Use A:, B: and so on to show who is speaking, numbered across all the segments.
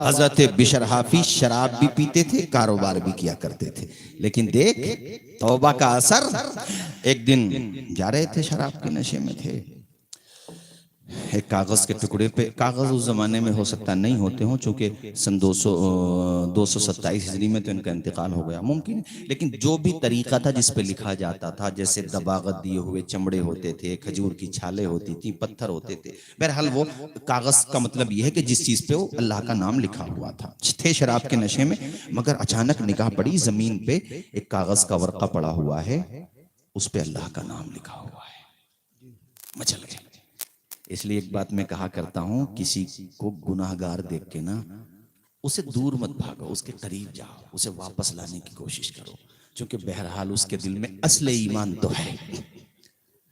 A: हजरत बिशर हाफिज शराब भी पीते थे, कारोबार भी किया करते थे, लेकिन देख तौबा का असर। एक दिन जा रहे थे, शराब के नशे में थे, एक कागज के टुकड़े पे, कागज उस जमाने में हो सकता नहीं होते हों, चूंकि सन 227 हिजरी में तो इनका इंतकाल हो गया, मुमकिन है, लेकिन जो भी तरीका था जिस पे लिखा जाता था, जैसे दबागत दिए हुए चमड़े होते थे, खजूर की छाले होती थी, पत्थर होते थे, बहरहाल वो कागज का मतलब यह है कि जिस चीज पे वो अल्लाह का नाम लिखा हुआ था। थे शराब के नशे में, मगर अचानक निगाह पड़ी, जमीन पे एक कागज का वर्का पड़ा हुआ है, उस पे अल्लाह का नाम लिखा हुआ है। मचल गया। इसलिए एक बात मैं कहा करता हूं, किसी को गुनाहगार देख के ना उसे दूर मत भागो, उसके करीब जाओ, उसे वापस लाने की कोशिश करो, क्योंकि बहरहाल उसके दिल में असले ईमान तो है।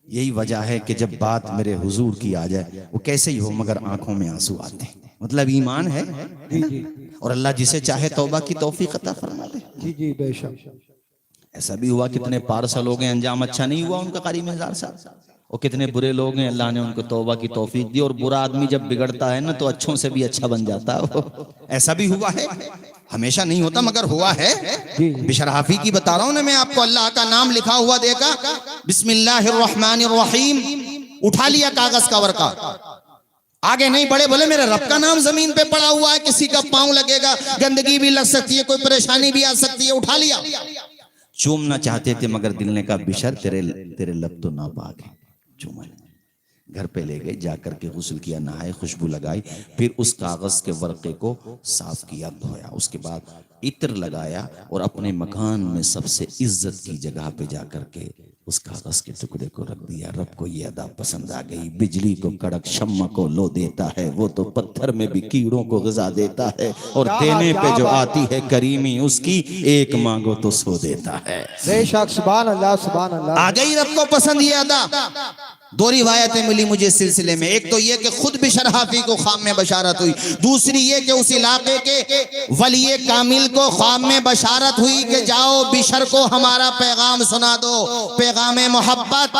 A: यही वजह है कि जब बात मेरे हुजूर की आ जाए, वो कैसे ही हो मगर आंखों में आंसू आते हैं, मतलब ईमान है ना? और अल्लाह जिसे चाहे तौबा की तौफीक अता फरमा दे।
B: जी जी बेशक।
A: ऐसा भी हुआ, कितने पार्सल हो गए, अंजाम अच्छा नहीं हुआ उनका, कारी मिजाज साहब, और कितने बुरे लोग हैं, अल्लाह ने उनको तौबा की तौफीक दी। और बुरा आदमी जब बिगड़ता है ना तो अच्छों से भी अच्छा बन जाता है वो। ऐसा भी हुआ है, हमेशा नहीं होता मगर हुआ है। बिशर हाफी की बता रहा हूं ना मैं आपको, अल्लाह का नाम लिखा हुआ देखा, बिस्मिल्लाहिर्रहमानिर्रहीम, उठा लिया कागज का वर्का, आगे नहीं बढ़े, बोले मेरे रब का नाम जमीन पे पड़ा हुआ है, किसी का पांव लगेगा, गंदगी भी लग सकती है, कोई परेशानी भी आ सकती है, उठा लिया। चूमना चाहते थे मगर दिल ने कहा बिशर तेरे लब तो नापाक है, चूमा। घर पे ले गए, जाकर के गुस्ल किया, नहाए, खुशबू लगाई, फिर उस कागज के वर्के को साफ किया, धोया, उसके बाद इत्र लगाया और अपने मकान में सबसे इज्जत की जगह पे जाकर के उस कागज के टुकड़े को रख दिया। रब को ये अदा पसंद आ गई, बिजली को कड़क, शम्मा को लो देता है, वो तो पत्थर में भी कीड़ों को ग़िज़ा देता है, और देने पे जो आती है करीमी उसकी, एक मांगो तो सो देता है।
B: बेशक, सुभान अल्लाह सुभान अल्लाह।
A: आ गई रब को पसंद ये अदा। दो रिवायतें मिली मुझे इस सिलसिले में, एक तो ये कि खुद बिशर हाफी को ख्वाब में बशारत हुई, दूसरी ये कि उस इलाके के वली कामिल को ख्वाब में बशारत हुई कि जाओ बिशर को हमारा पैगाम सुना दो, पैगाम मोहब्बत।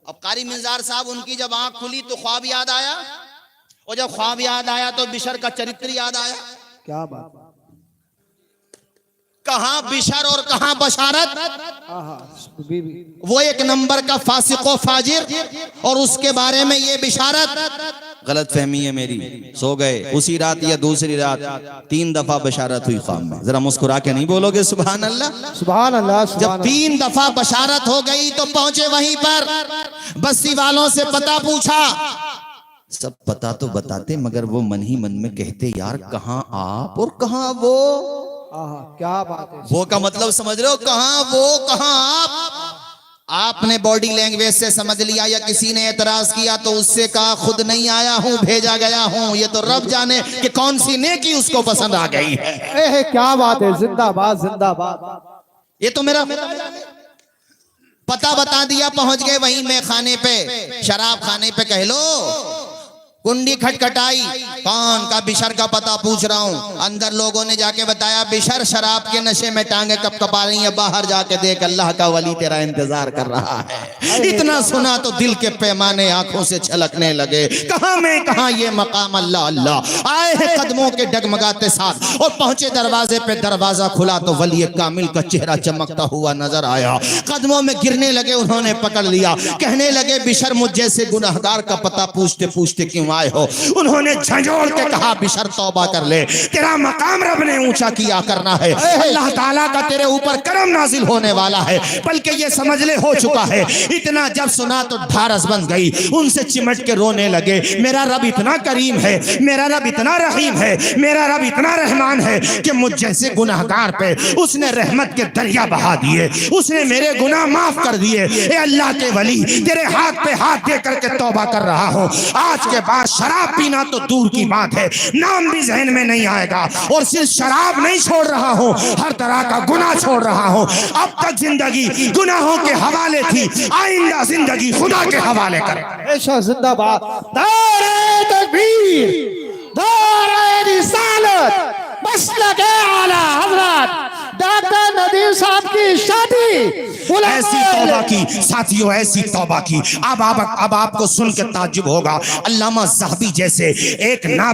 A: अब कारी मिंजार साहब, उनकी जब आंख खुली तो ख्वाब याद आया, और जब ख्वाब याद आया तो बिशर का चरित्र याद आया।
B: क्या बात,
A: कहां बिशर और कहां बशारत, वो एक नंबर का फासिको फाजिर, और उसके बारे में ये बिशारत। गलत फहमी है मेरी, सो गए उसी रात या दूसरी रात 3 दफा बशारत हुई ख्वाब में। जरा मुस्कुरा के नहीं बोलोगे सुभान अल्लाह
B: सुभान अल्लाह।
A: जब 3 दफा बशारत हो गई तो पहुंचे वहीं पर, बस्ती वालों से पता पूछा, सब पता तो बताते मगर वो मन ही मन में कहते, यार कहां आप और कहां वो।
B: क्या बात है,
A: वो का मतलब समझ रहे हो, कहां वो कहां आप। आपने बॉडी लैंग्वेज से समझ लिया, या किसी ने एतराज किया तो उससे कहा खुद नहीं आया हूं, भेजा गया हूं, ये तो रब जाने कि कौन सी नेकी उसको पसंद आ गई है।
B: क्या बात है, जिंदाबाद जिंदाबाद।
A: ये तो मेरा पता बता दिया, पहुंच गए वहीं मैं खाने पे, शराब खाने पे कह लो। कुंडी खटखटाई, कौन का, बिशर का पता पूछ रहा हूं। अंदर लोगों ने जाके बताया बिशर शराब के नशे में टांगे कप कपा रही है, बाहर जाके देख अल्लाह का वली तेरा इंतजार कर रहा है। इतना सुना तो दिल के पैमाने आंखों से छलकने लगे, कहां मैं कहां ये मकाम, अल्लाह अल्लाह। आए हैं कदमों के डगमगाते साथ और पहुंचे दरवाजे पे, दरवाजा खुला तो वली कामिल का चेहरा चमकता हुआ नजर आया। कदमों में गिरने लगे, उन्होंने पकड़ लिया, कहने लगे बिशर मुझ जैसे गुनहगार का पता पूछते पूछते क्यों आए हो। उन्होंने झंझोड़ के कहा बिशर तौबा कर ले, तेरा मकाम रब ने ऊंचा किया करना है, अल्लाह ताला का तेरे ऊपर करम नाजिल होने वाला है, बल्कि ये समझ ले हो चुका है। इतना जब सुना तो ढारस बन गई, उनसे चिमट के रोने लगे, मेरा रब इतना करीम है, मेरा रब इतना रहीम है, मेरा रब इतना रहमान है कि मुझ जैसे गुनाहगार पे उसने रहमत के दरिया बहा दिए, उसने मेरे गुनाह माफ कर दिए। ए अल्लाह के वली, तेरे हाथ पे हाथ दे करके तौबा कर रहा हूं, आज के बाद शराब पीना तो दूर की बात है, नाम भी जहन में नहीं आएगा, और सिर्फ शराब नहीं छोड़ रहा हूं, हर तरह का गुनाह छोड़ रहा हूं। अब तक जिंदगी गुनाहों के हवाले थी, आइंदा जिंदगी खुदा के हवाले कर।
B: जिंदाबाद। नारे तकबीर, नारे रिसालत, मसलक आला हज़रत डॉक्टर नदीम साहब की शादी
C: ऐसी तौबा की साथियों, ऐसी तौबा की। अब आपको सुन के ताज्जुब होगा, अल्लामा ज़हबी जैसे एक ना